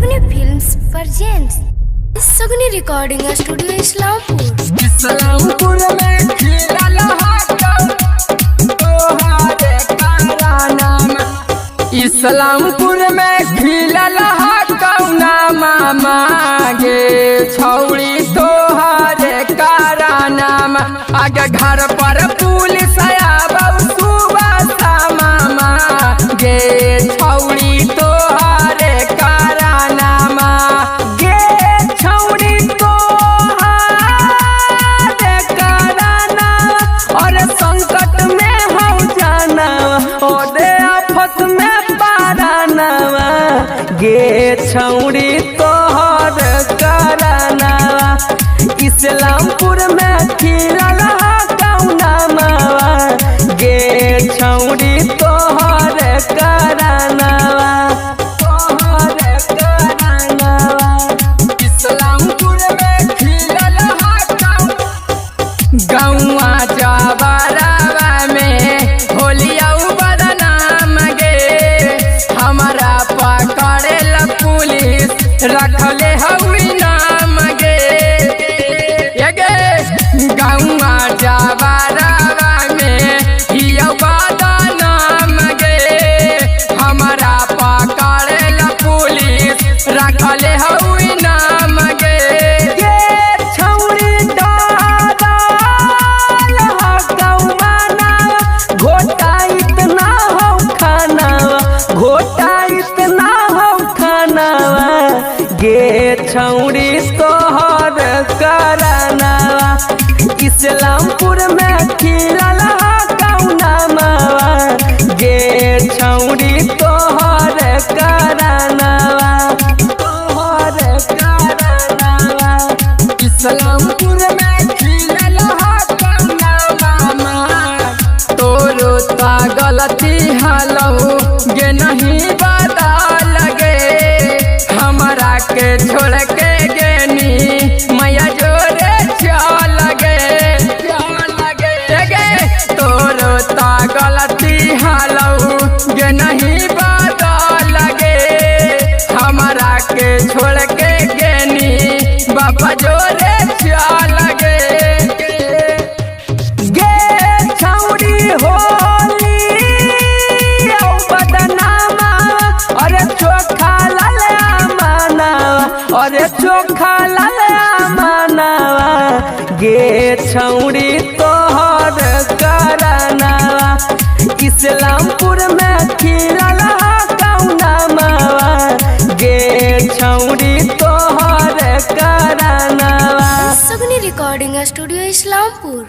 Sagni films presents Sagni recording studio Islampur में खिलल तोहरे कारनाम। इस्लामपुर में खिलल कौना मामा गे छौड़ी तोहरे कारनाम। आगे घर पर पुलिस आबौ सुबह मामा गे छौड़ी तोहरे कारनाम। गे छौड़ी तोहरे कारनाम और संकट में हो जाना ओदे आफत में पाराना। गे छौड़ी तोहरे कारनाम। इस्लामपुर में खिलल कौना मावा गे छौड़ी तोहरे कारनाम। तोहरे कारनाम इस्लामपुर में खिलल गौआ जवारावा में होलिया बदनाम गे। हमारा पकड़ेल पुलिस रखले हई नाम गे। गौआ जवारावा में हिया बदनाम गे। हमारा पकड़ेल पुलिस रखले हई नाम गे। गे छौड़ी घोटा इतना हो खाना घोटा इतना हो खाना। गे छौड़ी तोहर कारनाम। इस्लामपुर में खिलल कौना मावा गे छौड़ी तोहर कारनाम। तोहर कारनाम इस्लामपुर में खिलल कौना मामा। तोरो ता गलती हालौ गे नहीं बदल गे। हमारा के छोड़ के गेनी मैया जोरे चल गे। तोरो ता गलती हालौ गे नहीं बदल गे। हमारा के छोड़ के गेनी बाबा जोरे चल गे। गे छौड़ी होली बदनाम अरे चोखा लाल माना अरे चोखा लाल माना। गे छौड़ी तोहर कारनाम। इस्लामपुर में खिलल कौना मावा गे छौड़ी तोहर कारनाम। Sagni recording studio Islampur.